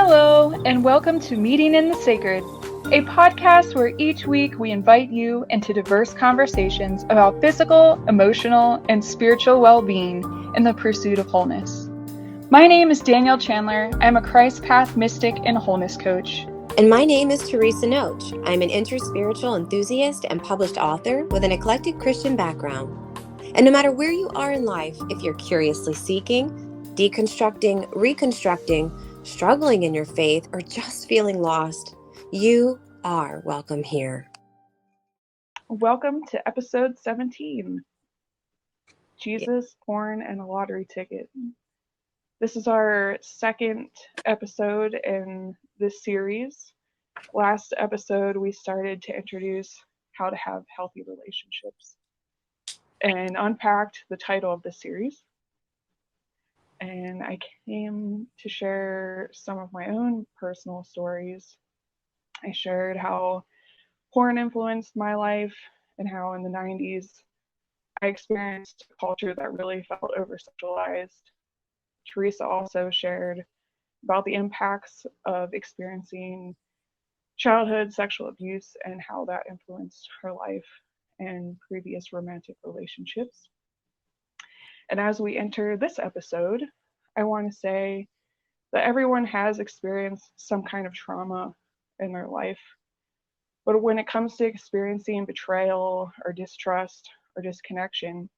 Hello, and welcome to Meeting in the Sacred, a podcast where each week we invite you into diverse conversations about physical, emotional, and spiritual well being in the pursuit of wholeness. My name is Danielle Chandler. I'm a Christ Path mystic and wholeness coach. And my name is Teresa Noach. I'm an interspiritual enthusiast and published author with an eclectic Christian background. And no matter where you are in life, if you're curiously seeking, deconstructing, reconstructing, struggling in your faith, or just feeling lost, you are welcome here. Welcome to episode 17, Jesus, Porn, and a Lottery Ticket. This is our second episode in this series. Last episode, we started to introduce how to have healthy relationships and unpacked the title of the series. And I came to share some of my own personal stories. I shared how porn influenced my life and how in the 90s I experienced a culture that really felt over sexualized. Teresa also shared about the impacts of experiencing childhood sexual abuse and how that influenced her life and previous romantic relationships. And as we enter this episode, I want to say that everyone has experienced some kind of trauma in their life. But when it comes to experiencing betrayal or distrust or disconnection,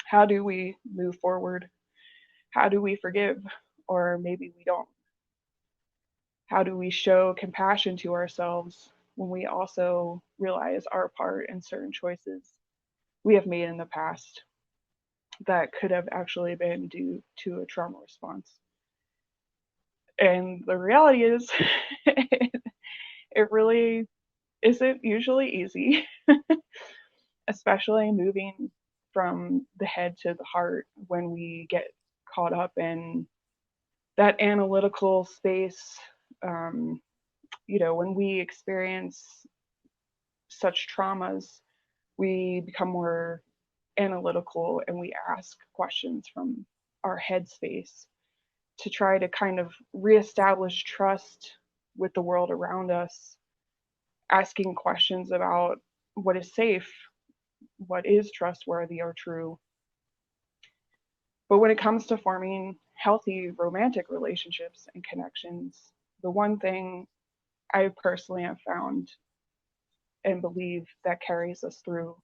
how do we move forward? How do we forgive? Or maybe we don't. How do we show compassion to ourselves when we also realize our part in certain choices we have made in the past that could have actually been due to a trauma response? And the reality is, it really isn't usually easy, especially moving from the head to the heart when we get caught up in that analytical space. Um, when we experience such traumas, we become more analytical and we ask questions from our headspace to try to kind of reestablish trust with the world around us, asking questions about what is safe, what is trustworthy or true. But when it comes to forming healthy romantic relationships and connections, the one thing I personally have found and believe that carries us through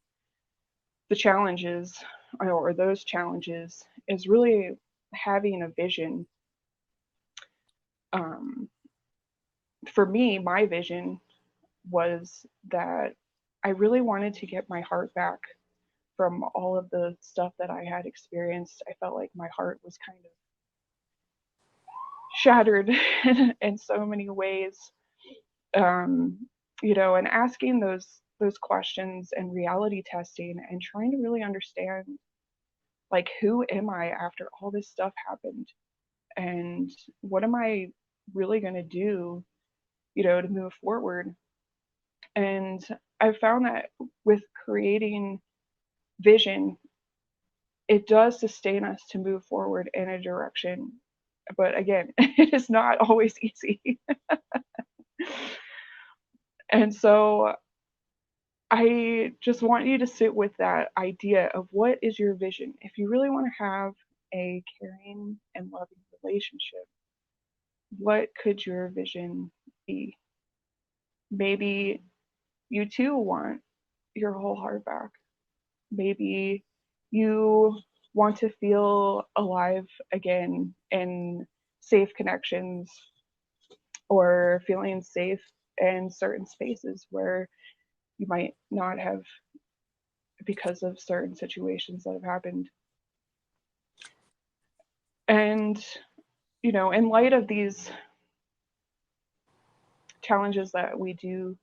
the challenges or those challenges is really having a vision. Um, for me, my vision was that I really wanted to get my heart back from all of the stuff that I had experienced. I felt like my heart was kind of shattered in so many ways. Um, and asking those questions and reality testing and trying to really understand, like, who am I after all this stuff happened, and what am I really going to do, to move forward. And I found that with creating vision, it does sustain us to move forward in a direction. But again, it is not always easy. And so I just want you to sit with that idea of what is your vision. If you really want to have a caring and loving relationship, what could your vision be? Maybe you too want your whole heart back. Maybe you want to feel alive again in safe connections or feeling safe in certain spaces where you might not have because of certain situations that have happened. And, in light of these challenges that we do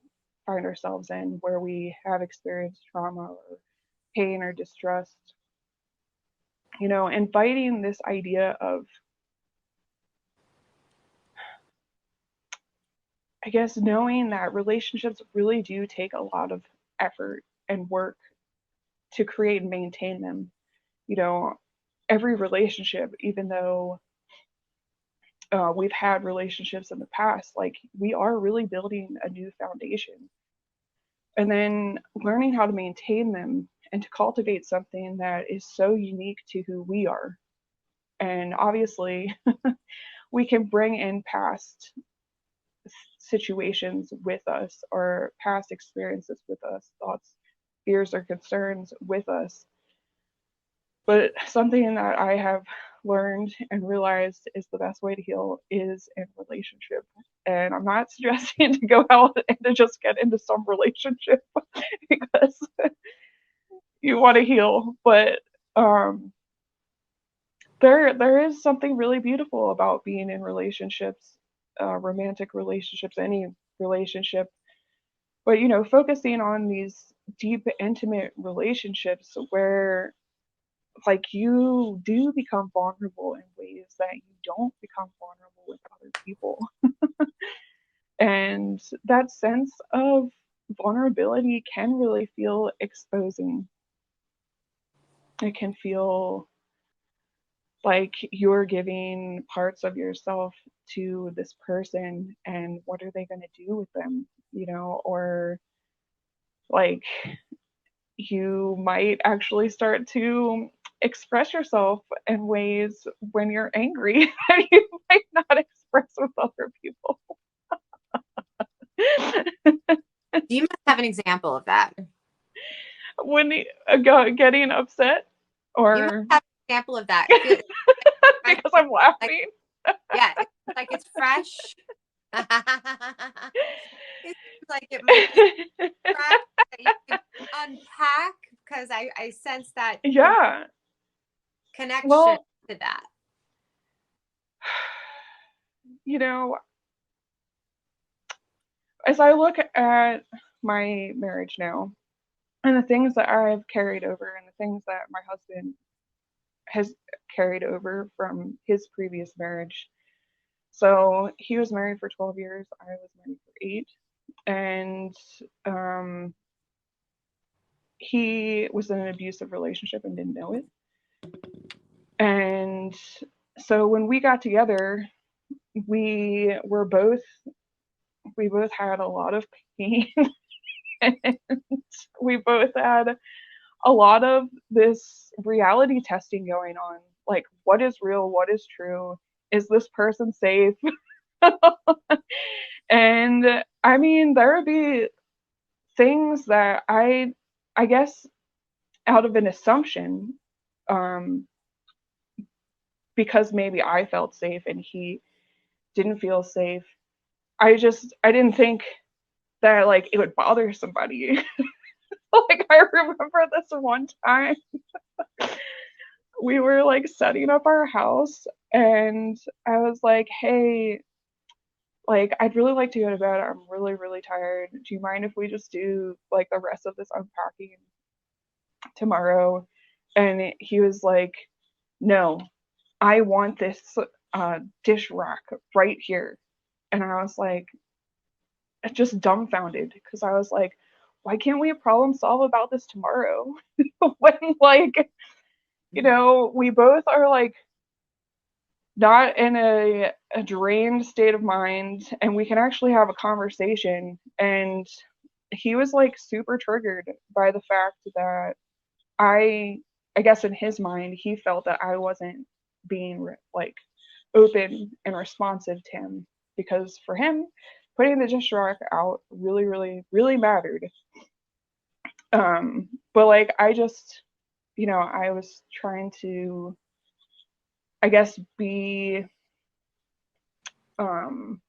find ourselves in, where we have experienced trauma or pain or distrust, inviting this idea of, I guess, knowing that relationships really do take a lot of effort and work to create and maintain them. You know, every relationship, even though we've had relationships in the past, like we are really building a new foundation. And then learning how to maintain them and to cultivate something that is so unique to who we are. And obviously, we can bring in past situations with us or past experiences with us, thoughts, fears, or concerns with us. But something that I have learned and realized is the best way to heal is in relationship. And I'm not suggesting to go out and to just get into some relationship because you want to heal, but um, there is something really beautiful about being in relationships, romantic relationships, any relationship. But focusing on these deep, intimate relationships where like you do become vulnerable in ways that you don't become vulnerable with other people. And that sense of vulnerability can really feel exposing. It can feel like you're giving parts of yourself to this person, and what are they going to do with them, or like you might actually start to express yourself in ways when you're angry that you might not express with other people. You must have an example of that. When getting upset, You must or have an example of that. because I'm laughing. Yeah, it's like it's fresh. It's like it might be fresh that you can unpack, because I sense that Yeah. connection Well, to that. As I look at my marriage now and the things that I've carried over and the things that my husband has carried over from his previous marriage. So he was married for 12 years. I was married for 8. And he was in an abusive relationship and didn't know it. And so when we got together, we both had a lot of pain. And we both had a lot of this reality testing going on. Like, what is real? What is true? Is this person safe? And I mean, there would be things that I guess, out of an assumption, um, because maybe I felt safe and he didn't feel safe. I didn't think that like it would bother somebody. Like, I remember this one time we were like setting up our house, and I was like, hey, like I'd really like to go to bed. I'm really, really tired. Do you mind if we just do like the rest of this unpacking tomorrow? And he was like, no, I want this dish rack right here. And I was like, just dumbfounded, because I was like, why can't we problem solve about this tomorrow? When, like, we both are like not in a drained state of mind, and we can actually have a conversation. And he was like super triggered by the fact that I guess in his mind he felt that I wasn't being like open and responsive to him, because for him putting the dish rack out really, really, really mattered. But like I just, I was trying to, I guess, be um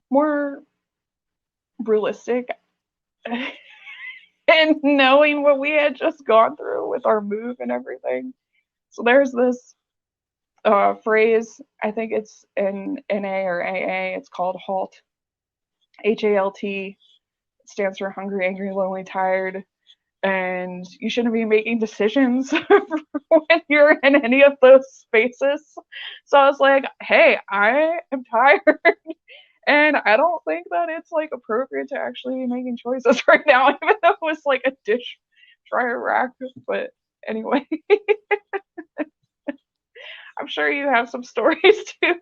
more realistic and knowing what we had just gone through with our move and everything. So there's this phrase, I think it's in NA or AA, it's called HALT, HALT. It stands for hungry, angry, lonely, tired. And you shouldn't be making decisions when you're in any of those spaces. So I was like, hey, I am tired. And I don't think that it's like appropriate to actually be making choices right now, even though it was like a dish dryer rack. But anyway, I'm sure you have some stories too.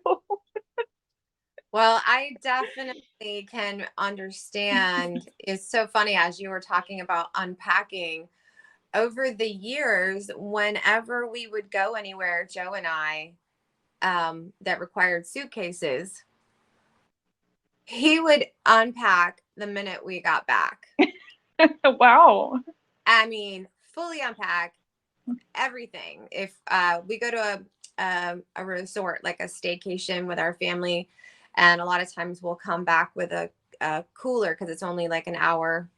Well, I definitely can understand. It's so funny as you were talking about unpacking. Over the years, whenever we would go anywhere, Joe and I, that required suitcases, he would unpack the minute we got back. Wow. I mean, fully unpack everything. If we go to a resort, like a staycation with our family, and a lot of times we'll come back with a cooler because it's only like an hour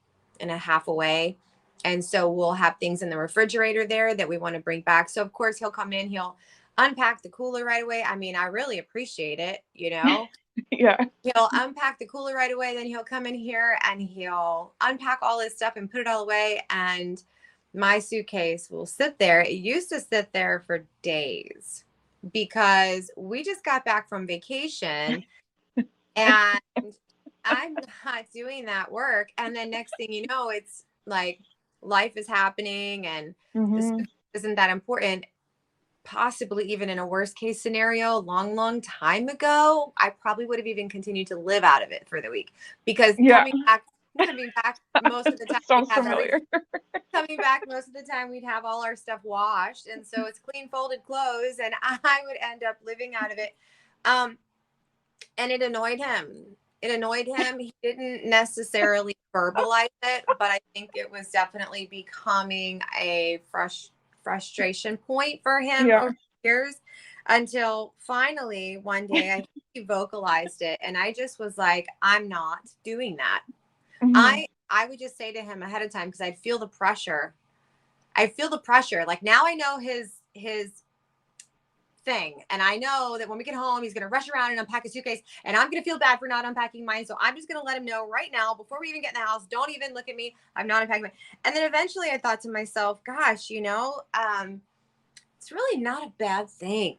and a half away. And so we'll have things in the refrigerator there that we want to bring back. So of course he'll come in, he'll unpack the cooler right away. I mean, I really appreciate it, you know. Yeah. He'll unpack the cooler right away, then he'll come in here and he'll unpack all his stuff and put it all away, and my suitcase will sit there. It used to sit there for days because we just got back from vacation and I'm not doing that work. And then next thing you know, it's like life is happening and the Hmm. suitcase isn't that important. Possibly even in a worst case scenario, long time ago, I probably would have even continued to live out of it for the week because Yeah. coming back most of the time we Sounds have familiar. coming back most of the time we'd have all our stuff washed, and so it's clean folded clothes and I would end up living out of it. And it annoyed him. He didn't necessarily verbalize it, but I think it was definitely becoming a frustration point for him Yeah. over the years, until finally one day I think he vocalized it, and I just was like, I'm not doing that. Hmm. I would just say to him ahead of time, because I'd feel the pressure. I feel the pressure. Like now I know his thing. And I know that when we get home, he's going to rush around and unpack a suitcase, and I'm going to feel bad for not unpacking mine. So I'm just going to let him know right now, before we even get in the house, don't even look at me. I'm not unpacking mine. And then eventually I thought to myself, gosh, it's really not a bad thing.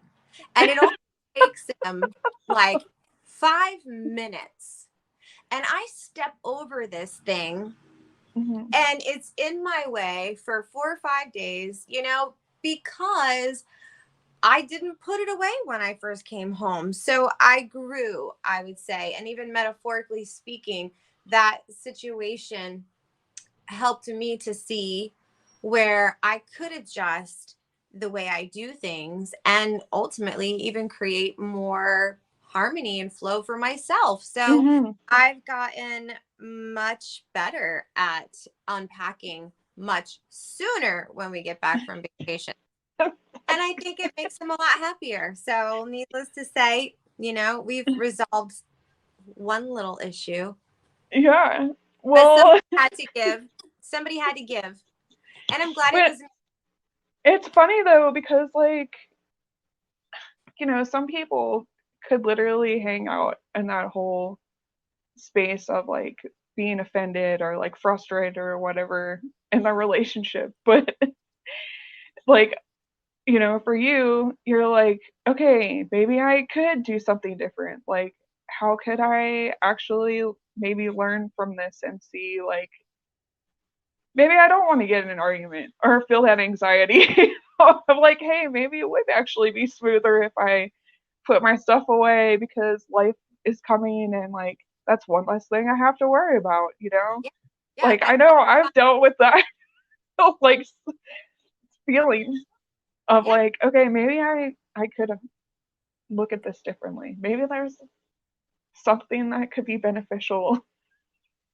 And it only takes him like 5 minutes. And I step over this thing Hmm. and it's in my way for 4 or 5 days, because I didn't put it away when I first came home. So I grew, I would say, and even metaphorically speaking, that situation helped me to see where I could adjust the way I do things and ultimately even create more harmony and flow for myself. So Hmm. I've gotten much better at unpacking much sooner when we get back from vacation. And I think it makes them a lot happier. So, needless to say, we've resolved one little issue, Yeah. but Well, somebody had to give. And I'm glad it but was me. it's funny though because like, some people could literally hang out in that whole space of like being offended or like frustrated or whatever in the relationship. But like, for you, you're like, okay, maybe I could do something different. Like, how could I actually maybe learn from this and see, like, maybe I don't want to get in an argument or feel that anxiety of like, hey, maybe it would actually be smoother if I put my stuff away because life is coming and like that's one less thing I have to worry about. Yeah, yeah. Like I know I've dealt with that like feelings of Yeah, like, okay, maybe I could have look at this differently. Maybe there's something that could be beneficial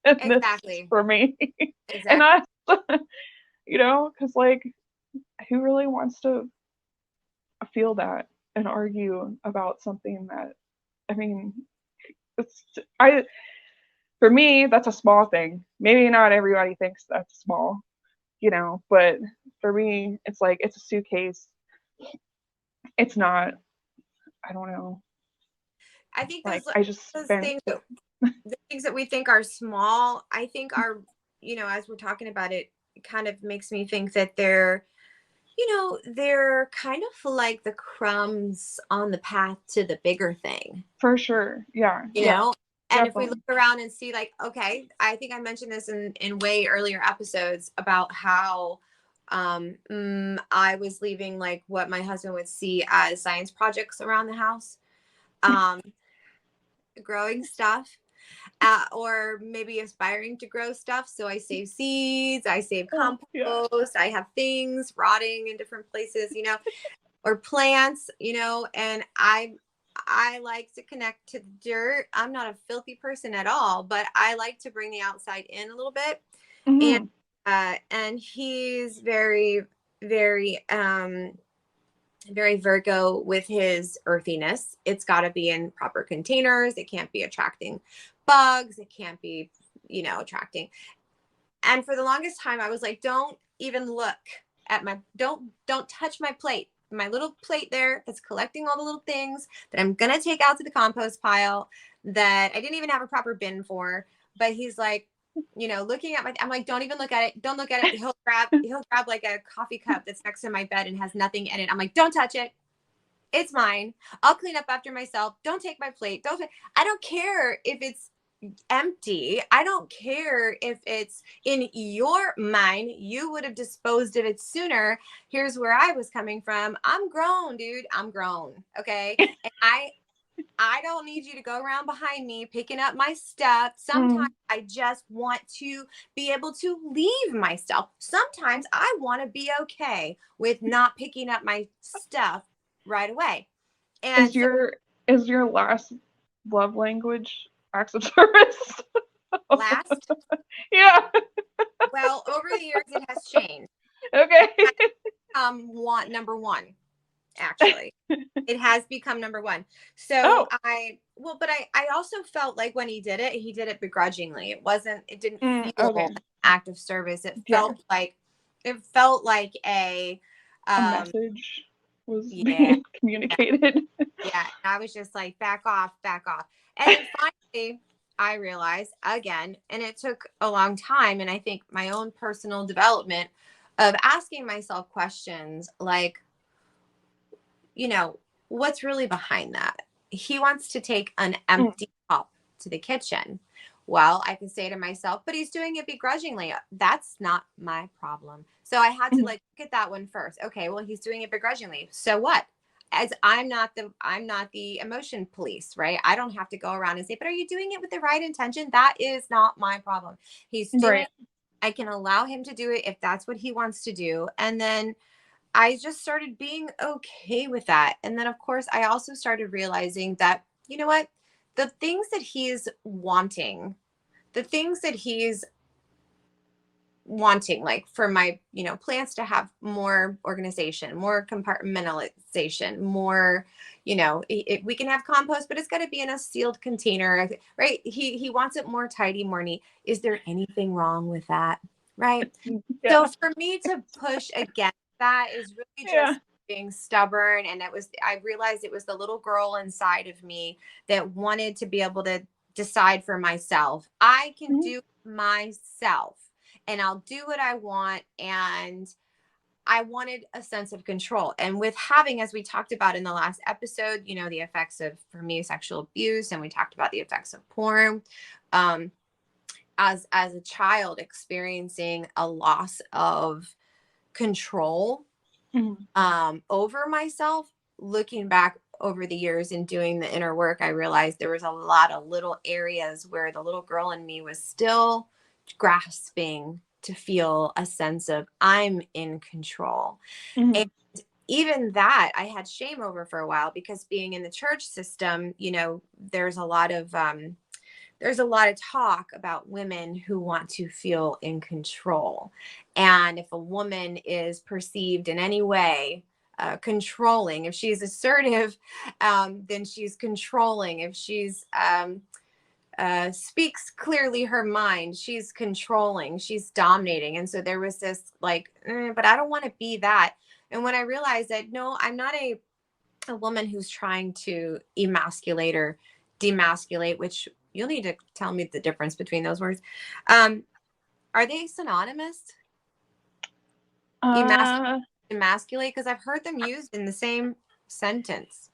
in this exactly. for me and Exactly. us, because like, who really wants to feel that and argue about something that, I mean, it's, I, for me, that's a small thing. Maybe not everybody thinks that's small, but for me, it's like, it's a suitcase. It's not, I don't know. I think Like, I just those spent, things, the things that we think are small, I think are, as we're talking about it, it kind of makes me think that they're kind of like the crumbs on the path to the bigger thing, for sure. Yeah, you yeah, know? And if we look definitely. around and see, like, okay, I think I mentioned this in way earlier episodes about how I was leaving like what my husband would see as science projects around the house, um, growing stuff, or maybe aspiring to grow stuff. So I save seeds, I save Oh, compost, yeah. I have things rotting in different places, or plants, and I like to connect to the dirt. I'm not a filthy person at all, but I like to bring the outside in a little bit. And Mhm. and he's very, very very Virgo with his earthiness. It's got to be in proper containers. It can't be attracting bugs. It can't be, attracting. And for the longest time, I was like, don't even look at don't touch my plate. My little plate there that's collecting all the little things that I'm going to take out to the compost pile that I didn't even have a proper bin for. But he's like, looking at I'm like, don't even look at it. Don't look at it. He'll grab like a coffee cup that's next to my bed and has nothing in it. I'm like, don't touch it. It's mine. I'll clean up after myself. Don't take my plate. I don't care if it's empty. I don't care if it's in your mind. You would have disposed of it sooner. Here's where I was coming from. I'm grown, dude. I'm grown. Okay. And I don't need you to go around behind me picking up my stuff. Sometimes I just want to be able to leave my stuff. Sometimes I want to be okay with not picking up my stuff right away. And Is your last love language acts of service? last, Yeah. well, over the years it has changed. Okay. Number one, actually. It has become number one. So Oh. but I also felt like when he did it begrudgingly. It didn't feel Okay. an act of service. It Yeah. felt like a A message was yeah, being communicated. yeah. And I was just like, back off, back off. And then finally I realized again, and it took a long time, and I think my own personal development of asking myself questions like, what's really behind that? He wants to take an empty cup to the kitchen. Well, I can say to myself, but he's doing it begrudgingly. That's not my problem. So I had to look at that one first. Okay, well, he's doing it begrudgingly. So what? As I'm not the emotion police, right? I don't have to go around and say, but are you doing it with the right intention? That is not my problem. He's doing Right. I can allow him to do it if that's what he wants to do. And then I just started being okay with that. And then, of course, I also started realizing that, you know what? The things that he's wanting, the things that he's wanting, like for my, plants to have more organization, more compartmentalization, more, we can have compost, but it's got to be in a sealed container, right? He wants it more tidy, more neat. Is there anything wrong with that? Right. Yeah. So for me to push against that is really Yeah. just being stubborn. And I realized it was the little girl inside of me that wanted to be able to decide for myself. I can do myself and I'll do what I want. And I wanted a sense of control. And with having, as we talked about in the last episode, the effects of, for me, sexual abuse, and we talked about the effects of porn. As a child experiencing a loss of control over myself, looking back over the years and doing the inner work, I realized there was a lot of little areas where the little girl in me was still grasping to feel a sense of I'm in control. And even that I had shame over for a while, because being in the church system, there's a lot of talk about women who want to feel in control. And if a woman is perceived in any way controlling, if she's assertive, then she's controlling. If she's speaks clearly her mind, she's controlling, she's dominating. And so there was this like, but I don't want to be that. And when I realized that, no, I'm not a woman who's trying to emasculate or demasculate, which you'll need to tell me the difference between those words. Are they synonymous? Emasculate, because I've heard them used in the same sentence.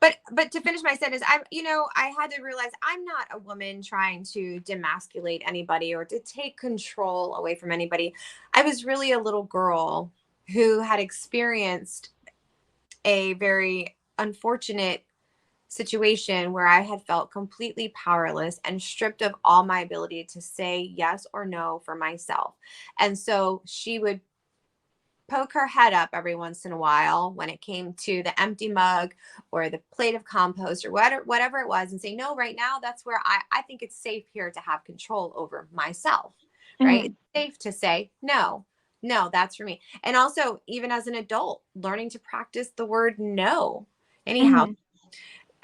But to finish my sentence, I had to realize I'm not a woman trying to demasculate anybody or to take control away from anybody. I was really a little girl who had experienced a very unfortunate situation where I had felt completely powerless and stripped of all my ability to say yes or no for myself. And so she would poke her head up every once in a while when it came to the empty mug or the plate of compost or whatever it was, and say, no, right now that's where I think it's safe here to have control over myself, right? Mhm. It's safe to say, no, no, that's for me. And also, even as an adult, learning to practice the word no. Anyhow, Mhm.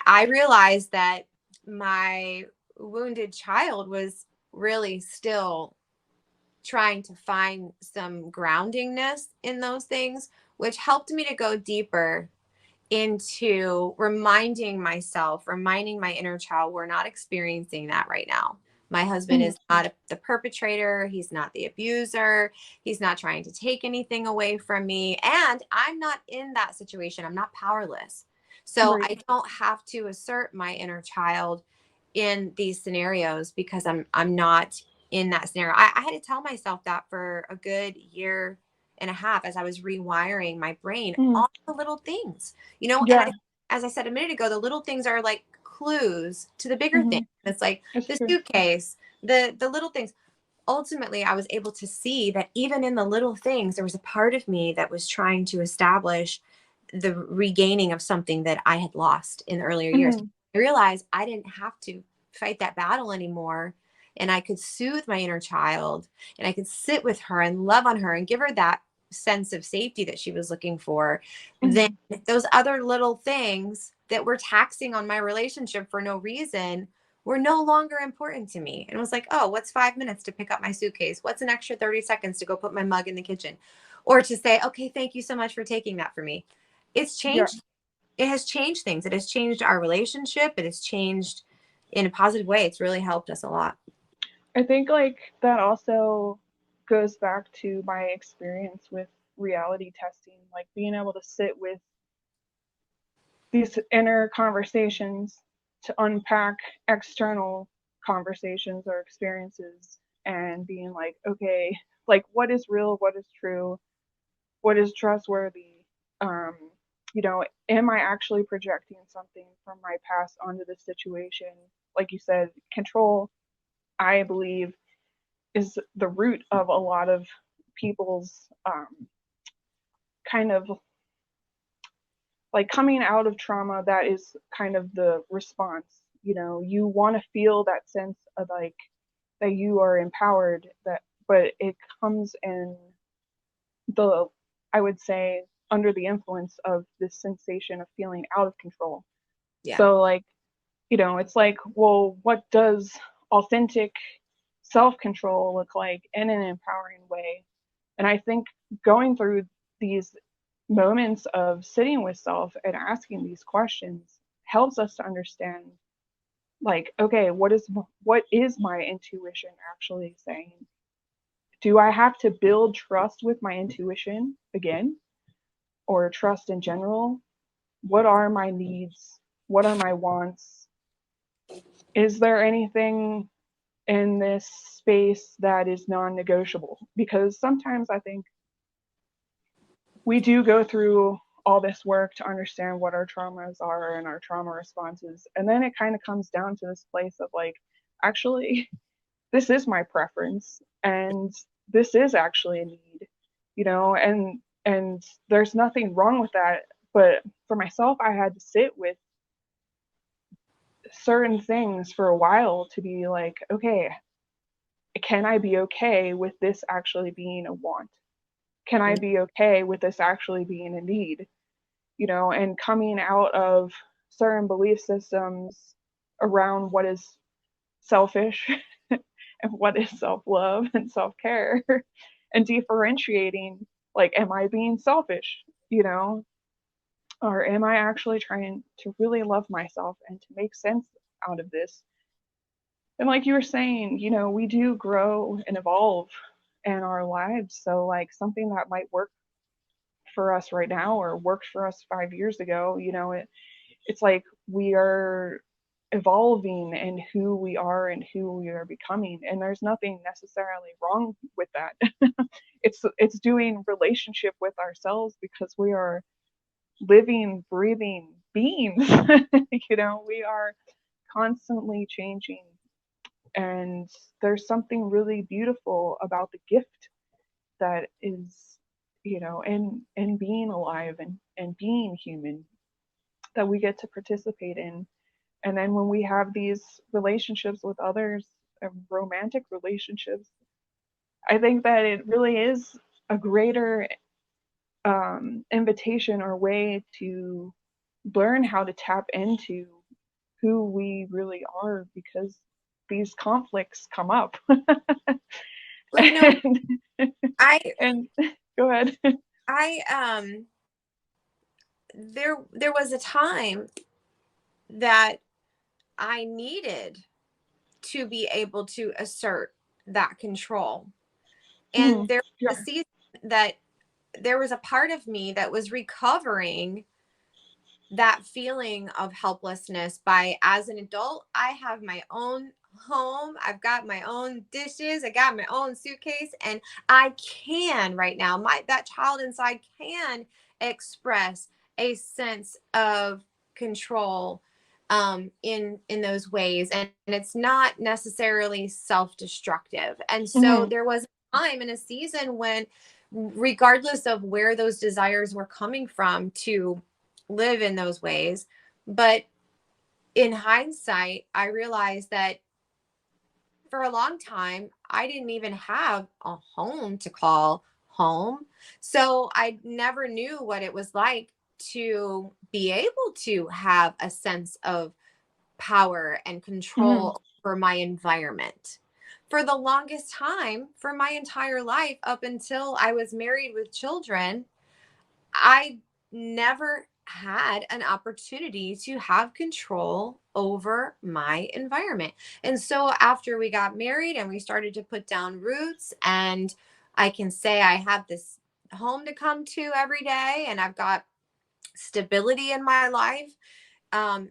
I realized that my wounded child was really still trying to find some groundingness in those things, which helped me to go deeper into reminding myself, reminding my inner child, we're not experiencing that right now. My husband Mhm. is not the perpetrator. He's not the abuser. He's not trying to take anything away from me. And I'm not in that situation. I'm not powerless. So Right. I don't have to assert my inner child in these scenarios because I'm not in that scenario. I had to tell myself that for a good year and a half as I was rewiring my brain Mhm. on the little things, and Yeah. as I said a minute ago, the little things are like clues to the bigger thing. Mhm. It's like It's the true. suitcase, the little things. Ultimately, I was able to see that even in the little things, there was a part of me that was trying to establish the regaining of something that I had lost in the earlier years. Mhm. I realized I didn't have to fight that battle anymore. And I could soothe my inner child and I could sit with her and love on her and give her that sense of safety that she was looking for. Then Mhm. those other little things that were taxing on my relationship for no reason were no longer important to me. And it was like, oh, what's 5 minutes to pick up my suitcase? What's an extra 30 seconds to go put my mug in the kitchen? Or to say, okay, thank you so much for taking that for me. It's Yeah. changed. It has changed things. It has changed our relationship. It has changed in a positive way. It's really helped us a lot. I think like that also goes back to my experience with reality testing, like being able to sit with these inner conversations to unpack external conversations or experiences and being like, okay, like what is real, what is true, what is trustworthy, um, am I actually projecting something from my past onto this situation? Like you said, control, I believe, is the root of a lot of people's kind of like coming out of trauma. That is kind of the response. You want to feel that sense of like that you are empowered, that but it comes in the, I would say, under the influence of this sensation of feeling out of control. Yeah. So like, it's like, well, what does authentic self-control look like in an empowering way? And I think going through these moments of sitting with self and asking these questions helps us to understand, like, okay, what is my intuition actually saying? Do I have to build trust with my intuition again, or trust in general? What are my needs? What are my wants? Is there anything in this space that is non-negotiable? Because sometimes I think we do go through all this work to understand what our traumas are and our trauma responses, and then it kind of comes down to this place of like, actually, this is my preference, and this is actually a need, and there's nothing wrong with that. But for myself, I had to sit with certain things for a while to be like, okay, can I be okay with this actually being a want? Can I be okay with this actually being a need? And coming out of certain belief systems around what is selfish and what is self love and self care, and differentiating, like, am I being selfish, or am I actually trying to really love myself and to make sense out of this? And like you were saying, we do grow and evolve in our lives. So, like, something that might work for us right now or worked for us 5 years ago, it's like we are evolving in who we are and who we are becoming, and there's nothing necessarily wrong with that. It's doing relationship with ourselves, because we are living, breathing beings. We are constantly changing, and there's something really beautiful about the gift that is, in being alive and being human, that we get to participate in. And then when we have these relationships with others, romantic relationships, I think that it really is a greater invitation or way to learn how to tap into who we really are, because these conflicts come up. Well, and, I and go ahead. I there was a time that I needed to be able to assert that control. And there was a Yeah. season that there was a part of me that was recovering that feeling of helplessness by, as an adult, I have my own home, I've got my own dishes, I got my own suitcase, and I can right now, my that child inside can express a sense of control in those ways, and it's not necessarily self-destructive. And so Mm-hmm. there was a time in a season when, regardless of where those desires were coming from to live in those ways, but in hindsight I realized that for a long time I didn't even have a home to call home, so I never knew what it was like to be able to have a sense of power and Mm-hmm. control over my environment. For the longest time, for my entire life, up until I was married with children, I never had an opportunity to have control over my environment. And so after we got married and we started to put down roots, and I can say I have this home to come to every day and I've got stability in my life, um,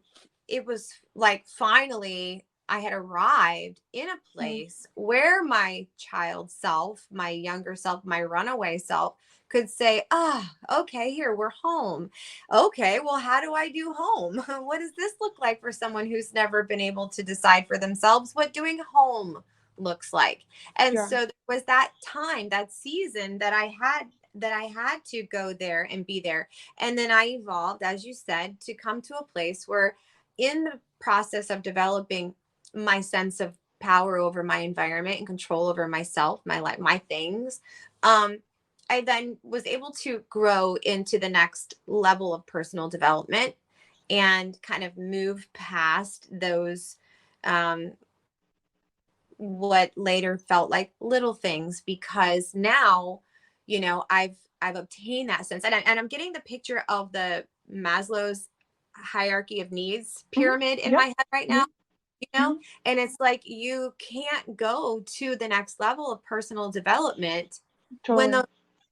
it was like finally I had arrived in a place where my child self, my younger self, my runaway self could say, ah, okay, here we're home. Okay, well, how do I do home? What does this look like for someone who's never been able to decide for themselves what doing home looks like? And Yeah. so there was that time, that season that I had to go there and be there. And then I evolved, as you said, to come to a place where, in the process of developing my sense of power over my environment and control over myself, my life, my things, I then was able to grow into the next level of personal development and kind of move past those, um, what later felt like little things, because now, I've obtained that sense, and I'm getting the picture of the Maslow's hierarchy of needs Mm-hmm. pyramid in my Yep. head right now, Yep. Mm-hmm. and it's like you can't go to the next level of personal development when Totally. those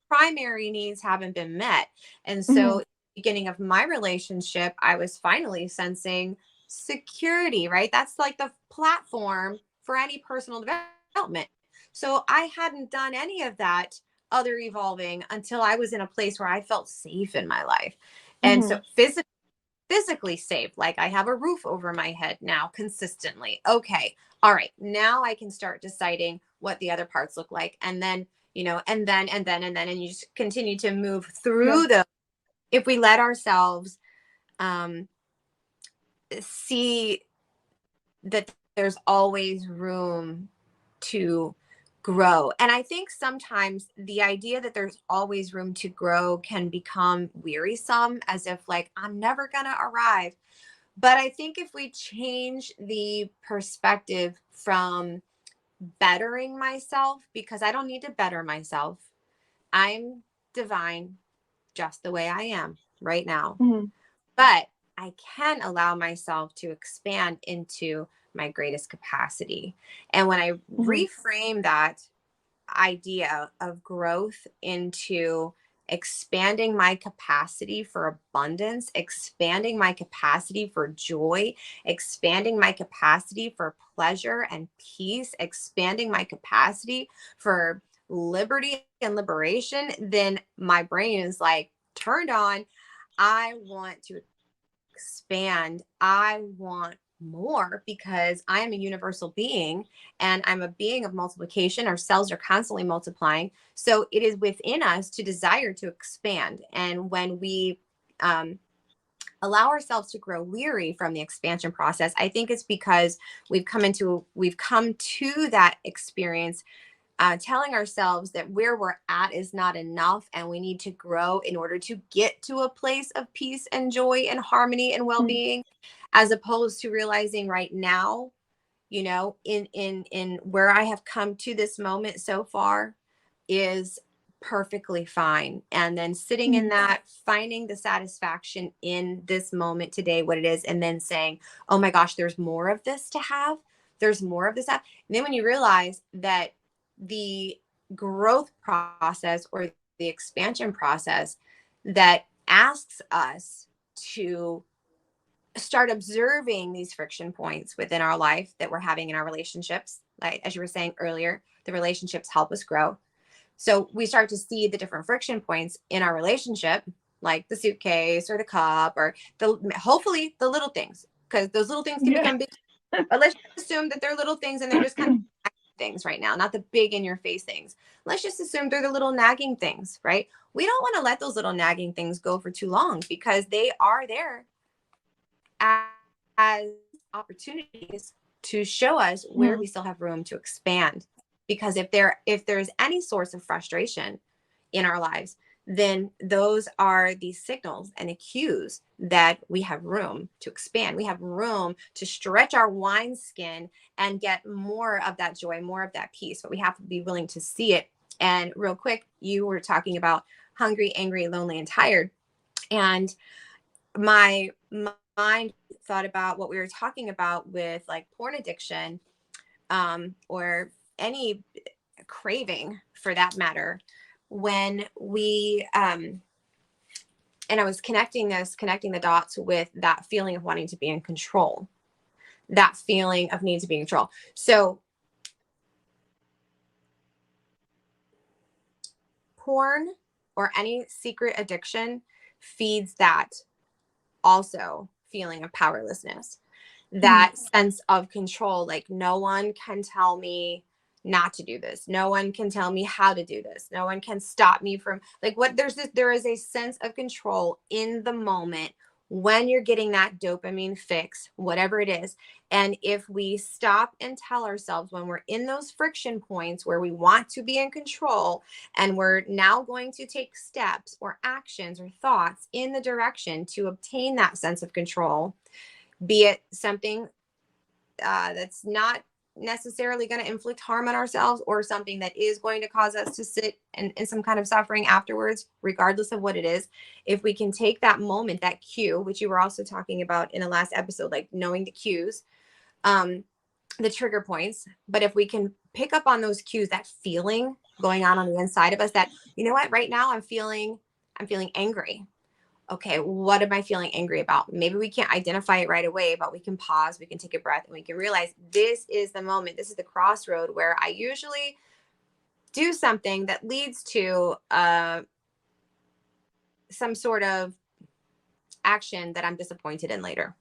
primary needs haven't been met. And Mm-hmm. so, beginning of my relationship, I was finally sensing security, right? That's like the platform for any personal development. So I hadn't done any of that other evolving until I was in a place where I felt safe in my life. And Mm-hmm. so physically safe, like I have a roof over my head now consistently. Okay. All right. Now I can start deciding what the other parts look like. And then, and you just continue to move Yeah. through the, if we let ourselves um, see that there's always room to grow. And I think sometimes the idea that there's always room to grow can become wearisome, as if like I'm never going to arrive. But I think if we change the perspective from bettering myself, because I don't need to better myself, I'm divine just the way I am right now. Mm-hmm. But I can allow myself to expand into my greatest capacity. And when I Mm-hmm. reframe that idea of growth into expanding my capacity for abundance, expanding my capacity for joy, expanding my capacity for pleasure and peace, expanding my capacity for liberty and liberation, then my brain is like turned on. I want to expand. I want more because I am a universal being and I'm a being of multiplication. Our cells are constantly multiplying. So it is within us to desire to expand. And when we allow ourselves to grow weary from the expansion process, I think it's because we've come to that experience telling ourselves that where we're at is not enough and we need to grow in order to get to a place of peace and joy and harmony and well-being, as opposed to realizing right now, you know, in where I have come to this moment so far is perfectly fine. And then sitting in that, finding the satisfaction in this moment today, what it is, and then saying, oh my gosh, there's more of this to have. There's more of this. And then when you realize that the growth process or the expansion process that asks us to start observing these friction points within our life that we're having in our relationships, like as you were saying earlier, the relationships help us grow. So we start to see the different friction points in our relationship, like the suitcase or the cup or hopefully the little things, because those little things can become big. But let's assume that they're little things and they're just kind of things right now, not the big in your face things. Let's just assume they're the little nagging things, right? We don't want to let those little nagging things go for too long because they are there as opportunities to show us where we still have room to expand. Because if there's any source of frustration in our lives, then those are the signals and the cues that we have room to expand. We have room to stretch our wineskin and get more of that joy, more of that peace, but we have to be willing to see it. And real quick, you were talking about hungry, angry, lonely, and tired. And my mind thought about what we were talking about with like porn addiction, or any craving for that matter, when we and I was connecting the dots with that feeling of wanting to be in control, that feeling of need to be in control. So porn or any secret addiction feeds that also feeling of powerlessness, that sense of control. Like no one can tell me not to do this. No one can tell me how to do this. No one can stop me from like what there is a sense of control in the moment when you're getting that dopamine fix, whatever it is. And if we stop and tell ourselves when we're in those friction points where we want to be in control and we're now going to take steps or actions or thoughts in the direction to obtain that sense of control, be it something that's not necessarily going to inflict harm on ourselves or something that is going to cause us to sit in some kind of suffering afterwards, regardless of what it is. If we can take that moment, that cue, which you were also talking about in the last episode, like knowing the cues, the trigger points, but if we can pick up on those cues, that feeling going on the inside of us, that, you know what, right now I'm feeling angry. Okay, what am I feeling angry about? Maybe we can't identify it right away, but we can pause, we can take a breath, and we can realize this is the moment, this is the crossroad where I usually do something that leads to some sort of action that I'm disappointed in later.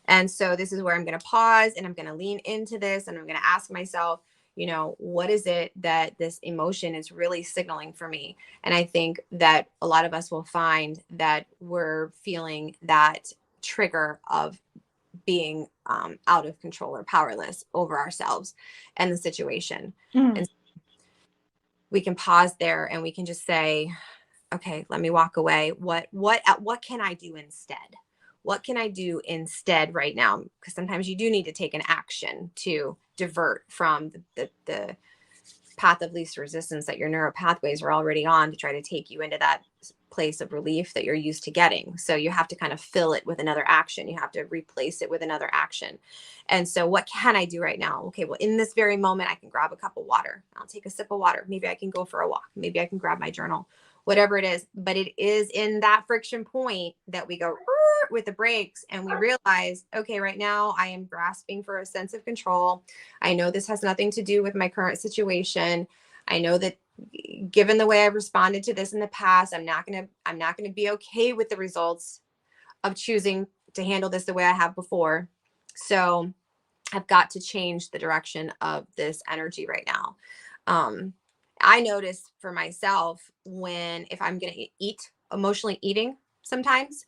And so this is where I'm going to pause and I'm going to lean into this and I'm going to ask myself, you know, what is it that this emotion is really signaling for me? And I think that a lot of us will find that we're feeling that trigger of being out of control or powerless over ourselves and the situation. And we can pause there and we can just say, okay, let me walk away. What can I do instead? What can I do instead right now? Because sometimes you do need to take an action to divert from the path of least resistance that your neural pathways are already on to try to take you into that place of relief that you're used to getting. So you have to kind of fill it with another action. You have to replace it with another action. And so what can I do right now? Okay, well, in this very moment, I can grab a cup of water. I'll take a sip of water. Maybe I can go for a walk. Maybe I can grab my journal. whatever it is. But it is in that friction point that we go with the brakes and we realize, okay, right now I am grasping for a sense of control. I know this has nothing to do with my current situation. I know that given the way I've responded to this in the past, I'm not going to be okay with the results of choosing to handle this the way I have before. So I've got to change the direction of this energy right now. I notice for myself if I'm going to eat, emotionally eating sometimes,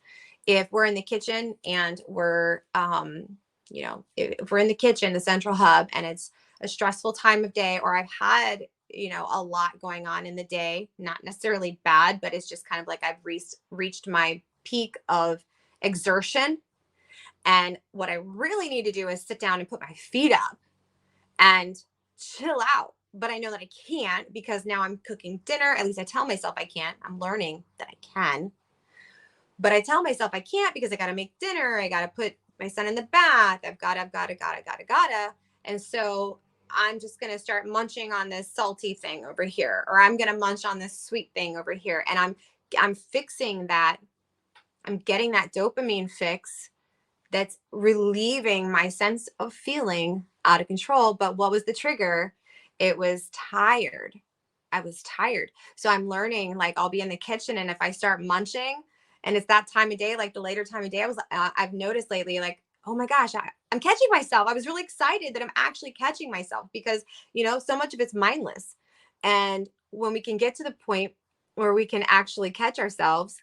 if we're in the kitchen and we're, if we're in the kitchen, the central hub, and it's a stressful time of day, or I've had, a lot going on in the day, not necessarily bad, but it's just kind of like I've reached my peak of exertion. And what I really need to do is sit down and put my feet up and chill out. But I know that I can't because now I'm cooking dinner. At least I tell myself I can't. I'm learning that I can. But I tell myself I can't because I got to make dinner. I got to put my son in the bath. I've got to. And so I'm just going to start munching on this salty thing over here, or I'm going to munch on this sweet thing over here. And I'm fixing that. I'm getting that dopamine fix that's relieving my sense of feeling out of control. But what was the trigger? It was tired. I was tired. So I'm learning, like, I'll be in the kitchen, and if I start munching and it's that time of day, like the later time of day, I've noticed lately, like, oh my gosh, I'm catching myself. I was really excited that I'm actually catching myself because, so much of it's mindless. And when we can get to the point where we can actually catch ourselves.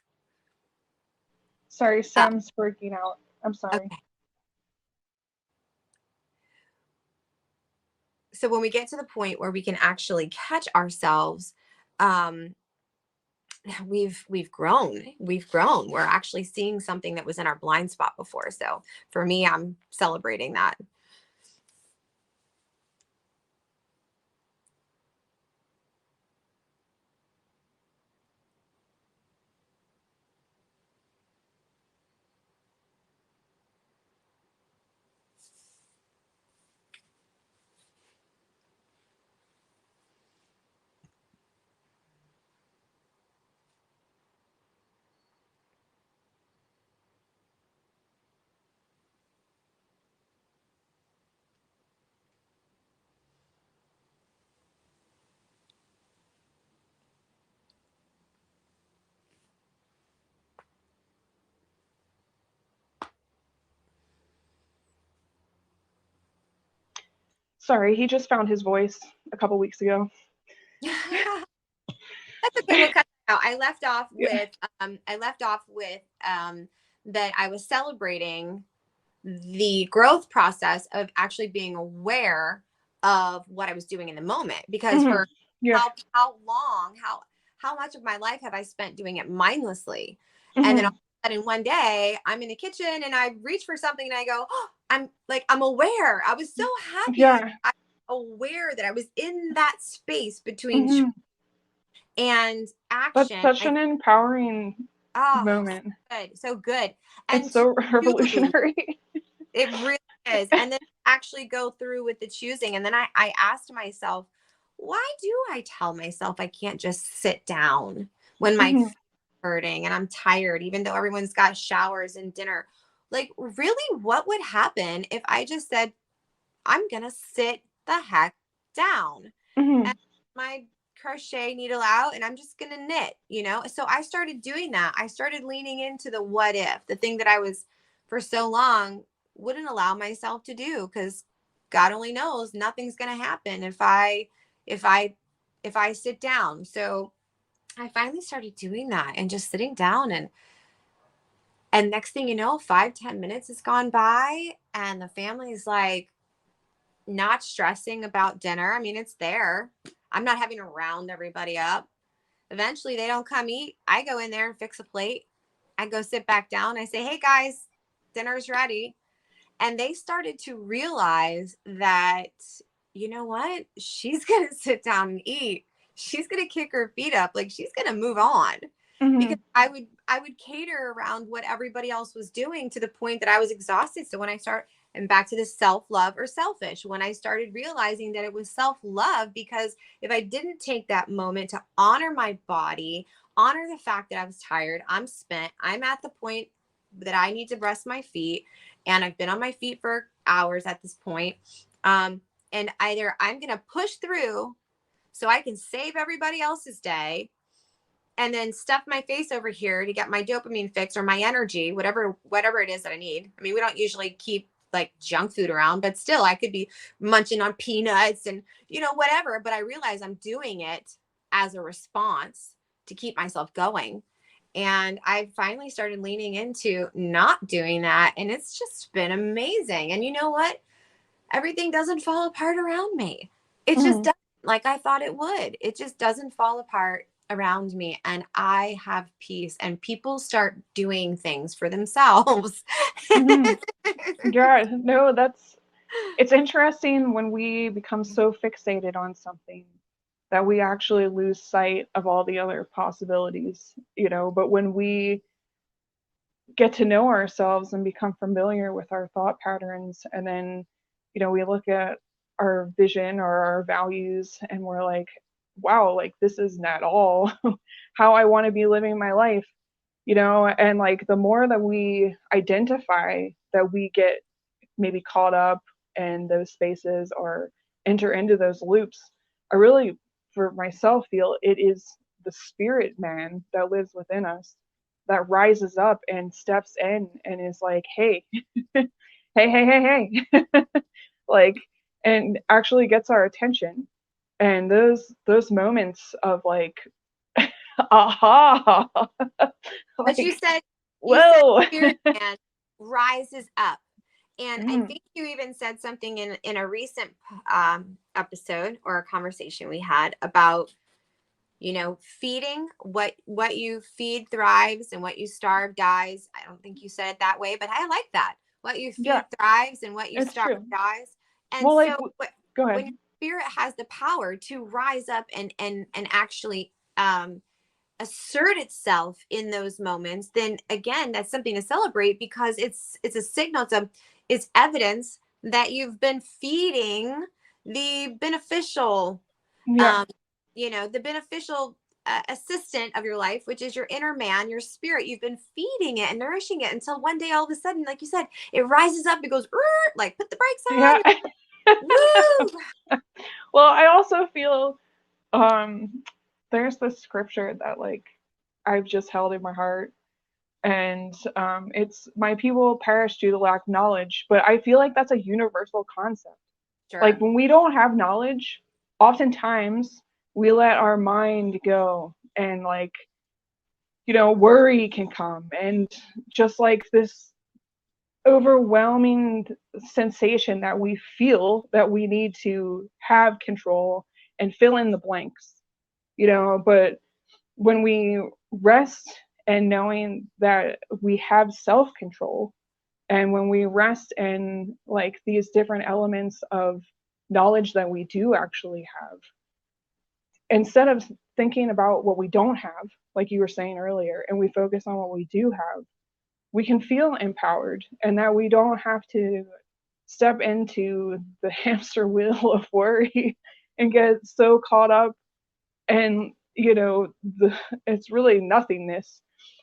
Sorry, Sam's freaking out. I'm sorry. Okay. So when we get to the point where we can actually catch ourselves, we've grown. We're actually seeing something that was in our blind spot before. So for me, I'm celebrating that. Sorry, he just found his voice a couple weeks ago. That's okay. We'll cut it out. I left off with that I was celebrating the growth process of actually being aware of what I was doing in the moment. Because for how much of my life have I spent doing it mindlessly? And then all of a sudden one day I'm in the kitchen and I reach for something and I go, oh, I'm aware. I was so happy. Yeah. I'm aware that I was in that space between and action. That's such an empowering moment. So good. And it's so revolutionary. It really is. And then actually go through with the choosing. And then I asked myself, why do I tell myself I can't just sit down when my feet are hurting and I'm tired, even though everyone's got showers and dinner? Like, really, what would happen if I just said, I'm going to sit the heck down and my crochet needle out and I'm just going to knit, So I started doing that. I started leaning into the what if, the thing that I was for so long wouldn't allow myself to do, because God only knows nothing's going to happen if I sit down. So I finally started doing that and just sitting down, and next thing you know, 5-10 minutes has gone by and the family's like not stressing about dinner. I mean, it's there. I'm not having to round everybody up. Eventually they don't come eat. I go in there and fix a plate. I go sit back down. I say, hey guys, dinner's ready. And they started to realize that, you know what? She's going to sit down and eat. She's going to kick her feet up. Like, she's going to move on. Because I would cater around what everybody else was doing to the point that I was exhausted. So when I start, and back to this self-love or selfish, when I started realizing that it was self-love, because if I didn't take that moment to honor my body, honor the fact that I was tired. I'm spent. I'm at the point that I need to rest my feet. And I've been on my feet for hours at this point. And either I'm going to push through so I can save everybody else's day and then stuff my face over here to get my dopamine fix or my energy, whatever it is that I need. I mean, we don't usually keep like junk food around, but still I could be munching on peanuts and, whatever. But I realize I'm doing it as a response to keep myself going. And I finally started leaning into not doing that. And it's just been amazing. And you know what? Everything doesn't fall apart around me. It just doesn't, like I thought it would. It just doesn't fall apart around me. And I have peace, and people start doing things for themselves. Mm-hmm. Yeah, no, it's interesting when we become so fixated on something that we actually lose sight of all the other possibilities, but when we get to know ourselves and become familiar with our thought patterns, and then, we look at our vision or our values and we're like, wow, like this isn't at all how I want to be living my life, and like the more that we identify that we get maybe caught up in those spaces or enter into those loops, I really, for myself, feel it is the spirit man that lives within us that rises up and steps in and is like, hey, hey, hey, hey, hey, like, and actually gets our attention. And those moments of like, aha, But you like, said whoa. spirit man rises up. And I Mm, think you even said something in a recent episode or a conversation we had about, feeding what you feed thrives and what you starve dies. I don't think you said it that way, but I like that. What you yeah, feed thrives and what you it's starve true. dies. And Well, like, so go when ahead. your spirit has the power to rise up and actually assert itself in those moments, then again, that's something to celebrate, because it's a signal, it's evidence that you've been feeding the beneficial, Yeah, um, the beneficial assistant of your life, which is your inner man, your spirit. You've been feeding it and nourishing it until one day, all of a sudden, like you said, it rises up. It goes, like, put the brakes yeah. on. Woo! Well, I also feel there's this scripture that like I've just held in my heart, and it's my people perish due to lack of knowledge, but I feel like that's a universal concept. Like Sure. when we don't have knowledge, oftentimes we let our mind go, and like, worry can come, and just like this overwhelming sensation that we feel that we need to have control and fill in the blanks, but when we rest and knowing that we have self control, and when we rest in like these different elements of knowledge that we do actually have, instead of thinking about what we don't have, like you were saying earlier, and we focus on what we do have, we can feel empowered, and that we don't have to step into the hamster wheel of worry and get so caught up, and it's really nothingness,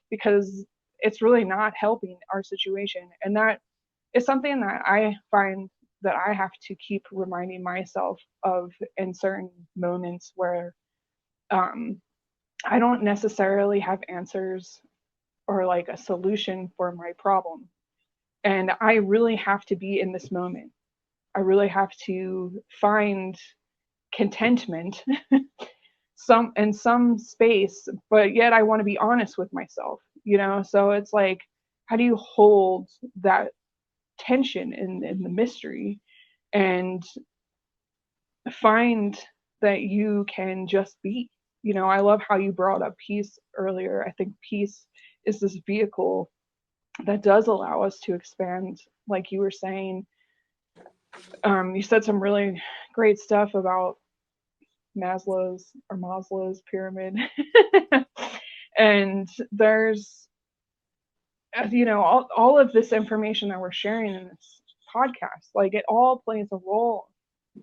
because it's really not helping our situation. And that is something that I find that I have to keep reminding myself of in certain moments where um, I don't necessarily have answers or like a solution for my problem, and I really have to be in this moment. I really have to find contentment some in some space, but yet I want to be honest with myself, so it's like, how do you hold that tension in the mystery, and find that you can just be. I love how you brought up peace earlier. I think peace is this vehicle that does allow us to expand, like you were saying. You said some really great stuff about Maslow's pyramid. And there's, all of this information that we're sharing in this podcast, like it all plays a role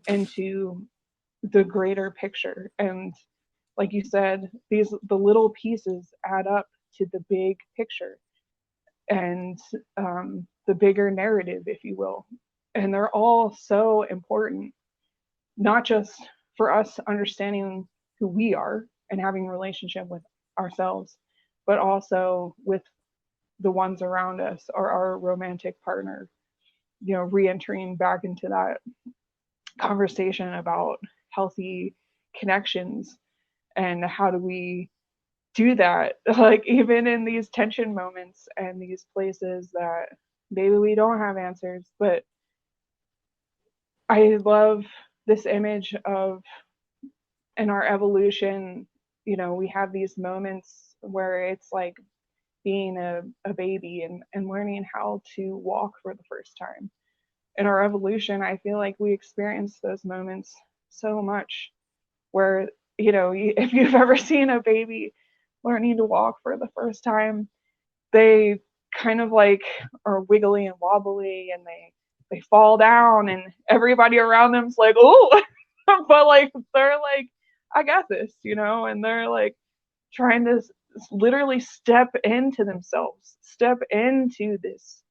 into the greater picture. And like you said, the little pieces add up to the big picture and the bigger narrative, if you will. And they're all so important, not just for us understanding who we are and having a relationship with ourselves, but also with the ones around us or our romantic partner, re-entering back into that conversation about healthy connections and how do we do that, like even in these tension moments and these places that maybe we don't have answers. But I love this image of, in our evolution, we have these moments where it's like being a baby and learning how to walk for the first time. In our evolution, I feel like we experience those moments so much where, if you've ever seen a baby learning to walk for the first time, they kind of like are wiggly and wobbly and they fall down and everybody around them's like, oh, but like they're like, I got this, and they're like trying to literally step into themselves, step into this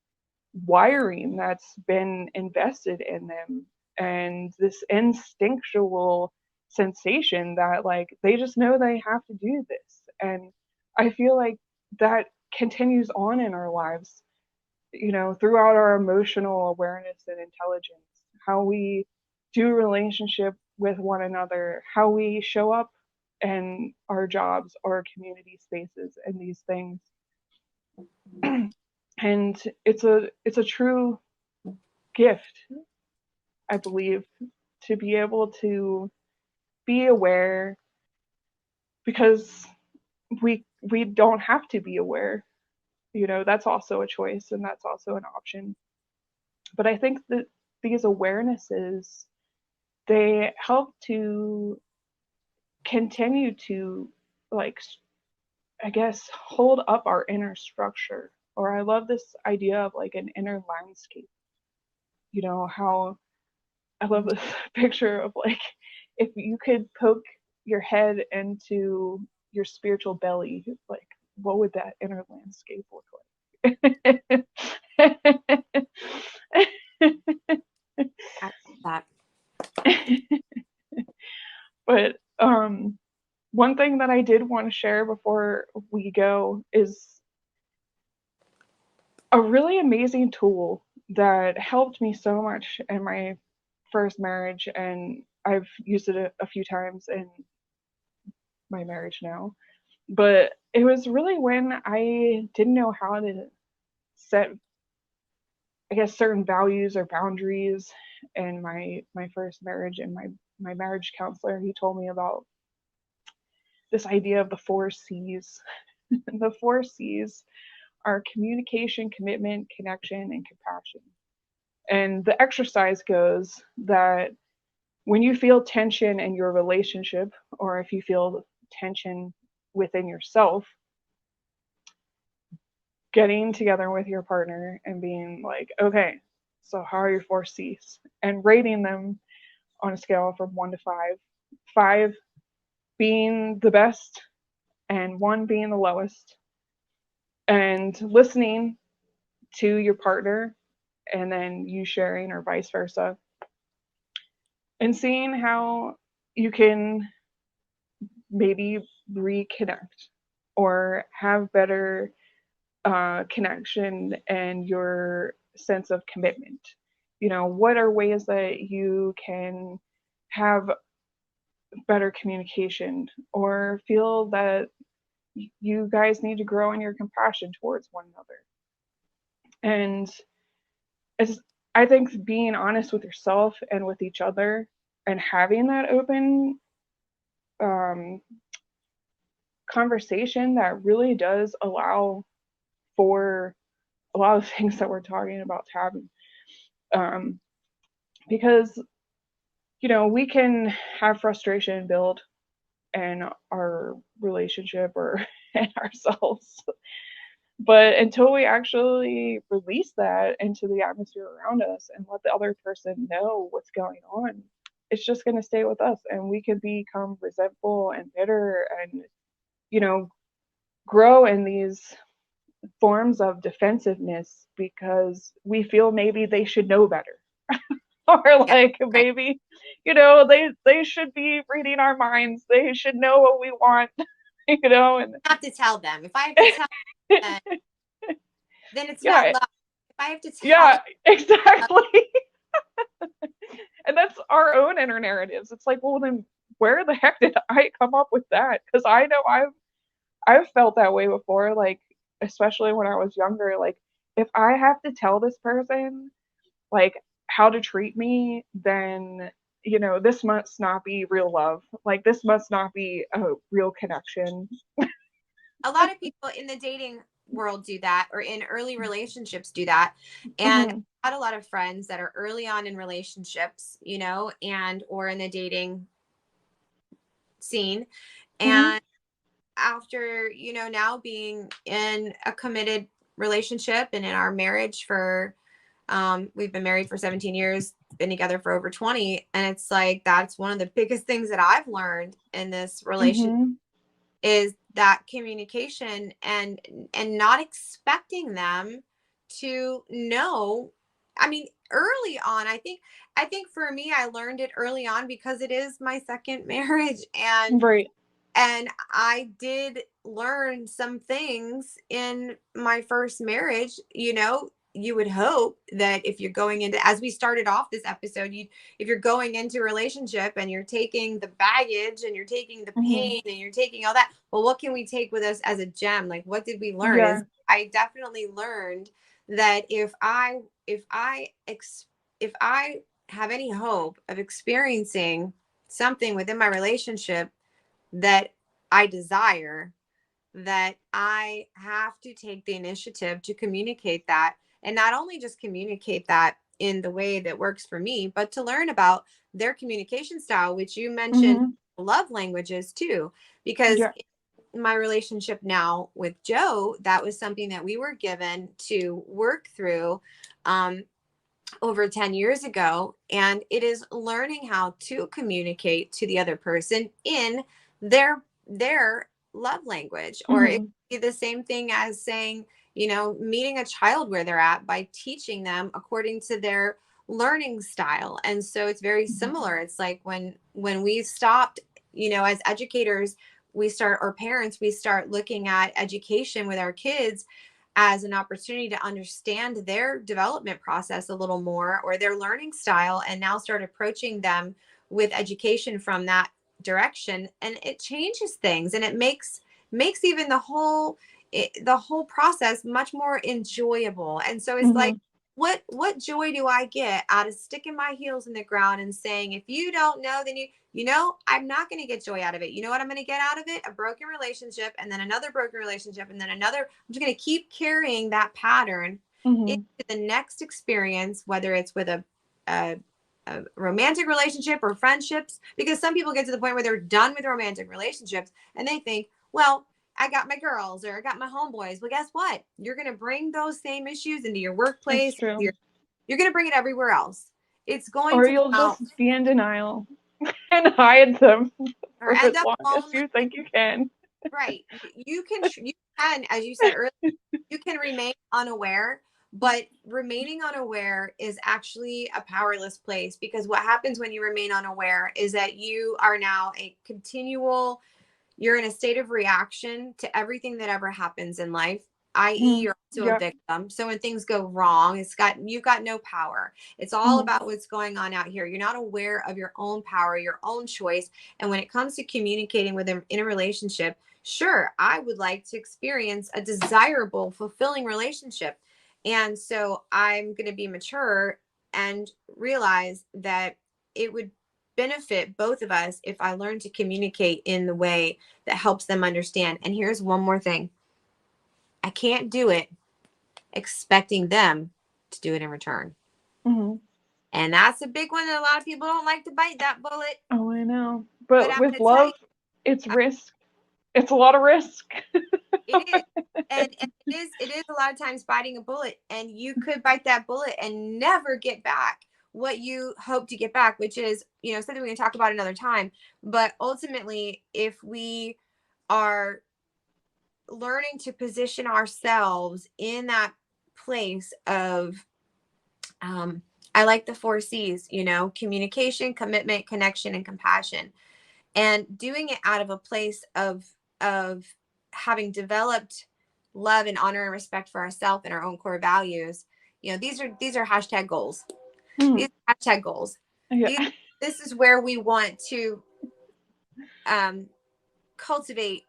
wiring that's been invested in them, and this instinctual sensation that like they just know they have to do this. And I feel like that continues on in our lives, throughout our emotional awareness and intelligence, how we do relationship with one another, how we show up in our jobs or community spaces and these things. And it's a true gift, I believe, to be able to be aware, because we don't have to be aware. That's also a choice and that's also an option. But I think that these awarenesses, they help to continue to, like, I guess, hold up our inner structure. Or I love this idea of like an inner landscape. How I love this picture of like, if you could poke your head into your spiritual belly, like what would that inner landscape look like? That. But one thing that I did want to share before we go is a really amazing tool that helped me so much in my first marriage, and I've used it a few times in my marriage now. But it was really when I didn't know how to set, I guess, certain values or boundaries in my first marriage. And my marriage counselor, he told me about this idea of the 4 C's. The 4 C's are communication, commitment, connection, and compassion. And the exercise goes that when you feel tension in your relationship, or if you feel tension within yourself, getting together with your partner and being like, okay, so how are your 4 C's? And rating them on a scale from 1 to 5. 5 being the best and 1 being the lowest. And listening to your partner and then you sharing, or vice versa. And seeing how you can maybe reconnect or have better connection and your sense of commitment. What are ways that you can have better communication or feel that you guys need to grow in your compassion towards one another? And it's, I think, being honest with yourself and with each other and having that open um, conversation that really does allow for a lot of things that we're talking about to happen. Because, we can have frustration build in our relationship or in ourselves. But until we actually release that into the atmosphere around us and let the other person know what's going on, it's just going to stay with us, and we can become resentful and bitter and, you know, grow in these forms of defensiveness because we feel maybe they should know better. Or like maybe, you know, they should be reading our minds. They should know what we want, you know. And I have to tell them. If I have to tell them, then it's not love. If I have to tell exactly. And that's our own inner narratives. It's like, well, then where the heck did I come up with that? Because I know I've felt that way before, like especially when I was younger. Like if I have to tell this person like how to treat me, then you know this must not be real love. Like this must not be a real connection. A lot of people in the dating world do that, or in early relationships do that. And Mm-hmm. I had a lot of friends that are early on in relationships, you know, and or in the dating scene. Mm-hmm. And after, you know, now being in a committed relationship and in our marriage for we've been married for 17 years, been together for over 20, and it's like that's one of the biggest things that I've learned in this relationship Mm-hmm. is that communication and not expecting them to know. I mean, early on, I think for me, I learned it early on because it is my second marriage, Right. and I did learn some things in my first marriage. You know, you would hope that if you're going into, as we started off this episode, if you're going into a relationship and you're taking the baggage and you're taking the Mm-hmm. pain and you're taking all that, well, what can we take with us as a gem? Like, what did we learn? Yeah. Is I definitely learned that if I if I have any hope of experiencing something within my relationship that I desire, that I have to take the initiative to communicate that. And not only just communicate that in the way that works for me, but to learn about their communication style, which you mentioned Mm-hmm. love languages too. Because Yeah. in my relationship now with Joe, that was something that we were given to work through over 10 years ago. And it is learning how to communicate to the other person in their love language. Or it Mm-hmm. could be the same thing as saying, you know, meeting a child where they're at by teaching them according to their learning style. And so it's very similar. It's like when we stopped, you know, as educators, we start, or parents, we start looking at education with our kids as an opportunity to understand their development process a little more, or their learning style, and now start approaching them with education from that direction. And it changes things, and it makes even the whole process much more enjoyable. And so it's like, Mm-hmm. what joy do I get out of sticking my heels in the ground and saying, if you don't know, then you know, I'm not going to get joy out of it. You know what I'm going to get out of it? A broken relationship, and then another broken relationship, and then another. I'm just going to keep carrying that pattern Mm-hmm. into the next experience, whether it's with a romantic relationship or friendships, because some people get to the point where they're done with romantic relationships and they think, well, I got my girls or I got my homeboys. Well, guess what? You're going to bring those same issues into your It's workplace. true. You're going to bring it everywhere else. It's going Or to come you'll out, just be in denial and hide them or for as end up long as lonely. you think you can. Right. You can, as you said earlier, you can remain unaware, but remaining unaware is actually a powerless place, because what happens when you remain unaware is that you are now you're in a state of reaction to everything that ever happens in life, i.e., Mm-hmm. you're also a Yeah. victim. So when things go wrong, you've got no power. It's all Mm-hmm. about what's going on out here. You're not aware of your own power, your own choice. And when it comes to communicating with them in a relationship, sure, I would like to experience a desirable, fulfilling relationship. And so I'm going to be mature and realize that it would benefit both of us if I learn to communicate in the way that helps them understand. And here's one more thing: I can't do it expecting them to do it in return. Mm-hmm. And that's a big one that a lot of people don't like to bite that bullet. Oh, I know. But But I'm with going to tell you, love, it's risk. It's a lot of risk. it is. And it is a lot of times biting a bullet, and you could bite that bullet and never get back what you hope to get back, which is, something we can talk about another time. But ultimately, if we are learning to position ourselves in that place of, I like the 4 C's, communication, commitment, connection, and compassion, and doing it out of a place of having developed love and honor and respect for ourselves and our own core values. These are hashtag goals. These are hashtag goals. Yeah. This is where we want to cultivate,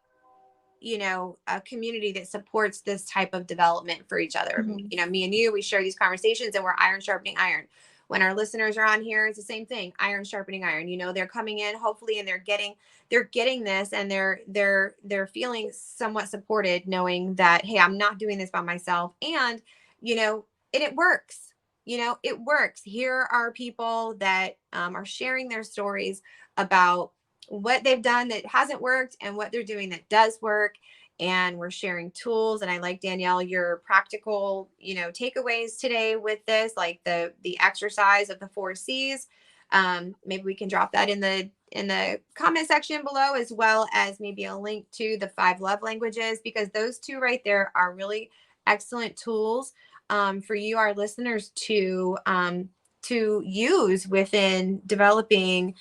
a community that supports this type of development for each other. Mm-hmm. Me and you, we share these conversations, and we're iron sharpening iron. When our listeners are on here, it's the same thing, iron sharpening iron. They're coming in hopefully, and they're getting this, and they're feeling somewhat supported, knowing that, hey, I'm not doing this by myself. And, and it works. It works. Here are people that are sharing their stories about what they've done that hasn't worked and what they're doing that does work. And we're sharing tools. And I like, Danielle, your practical, takeaways today with this, like the exercise of the 4 C's. Maybe we can drop that in the comment section below, as well as maybe a link to the 5 love languages, because those 2 right there are really excellent tools for you, our listeners, to use within developing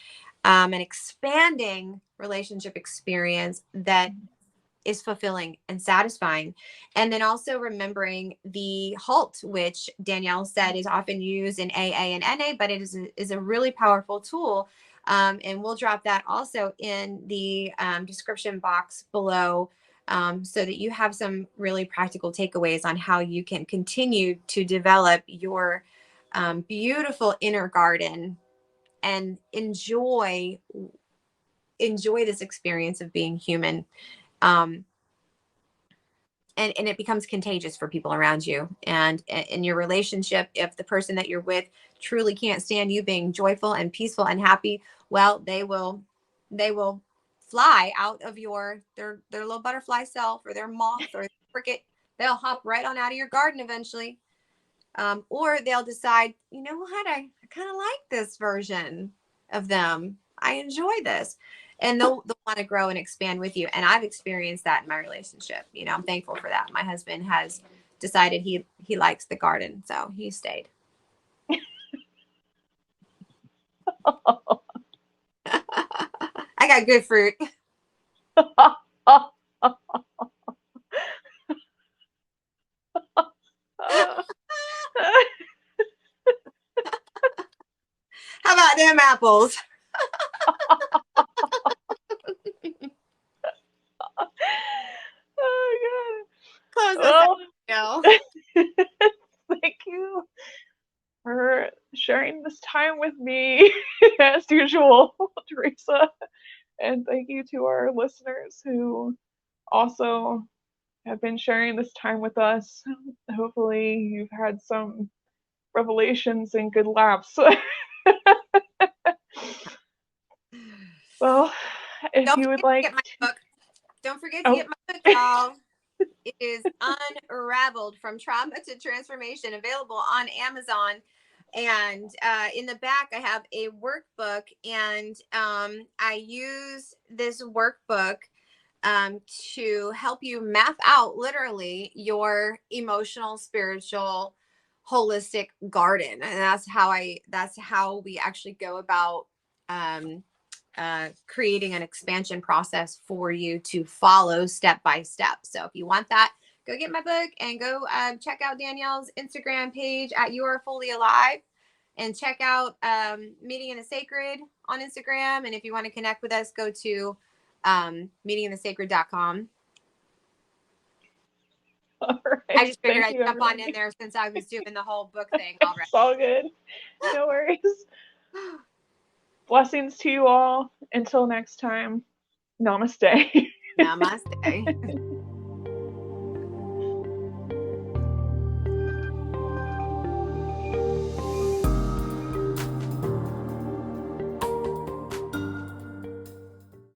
an expanding relationship experience that is fulfilling and satisfying. And then also remembering the HALT, which Danielle said is often used in AA and NA, but it is a really powerful tool. And we'll drop that also in the description box below, so that you have some really practical takeaways on how you can continue to develop your beautiful inner garden and enjoy this experience of being human. And it becomes contagious for people around you. And in your relationship, if the person that you're with truly can't stand you being joyful and peaceful and happy, well, they will fly out of their little butterfly self, or their moth or cricket. They'll hop right on out of your garden eventually. Or they'll decide, you know what, I kind of like this version of them. I enjoy this. And they'll want to grow and expand with you. And I've experienced that in my relationship. I'm thankful for that. My husband has decided he likes the garden, so he stayed. I got good fruit. How about them apples? Oh Close God. Well, thank you for sharing this time with me, as usual, Teresa. And thank you to our listeners who also have been sharing this time with us. Hopefully, you've had some revelations and good laughs. Well, if you would like, get my book. Don't forget to get my book, y'all. It is Unraveled: From Trauma to Transformation, available on Amazon. And in the back, I have a workbook, and I use this workbook to help you map out literally your emotional, spiritual, holistic garden. And that's how we actually go about creating an expansion process for you to follow step by step. So if you want that, go get my book and go check out Danielle's Instagram page at You Are Fully Alive, and check out Meeting in the Sacred on Instagram. And if you want to connect with us, go to meetinginthesacred.com. All right. I just figured I'd jump on in there since I was doing the whole book thing already. It's all good. No worries. Blessings to you all. Until next time, namaste. Namaste.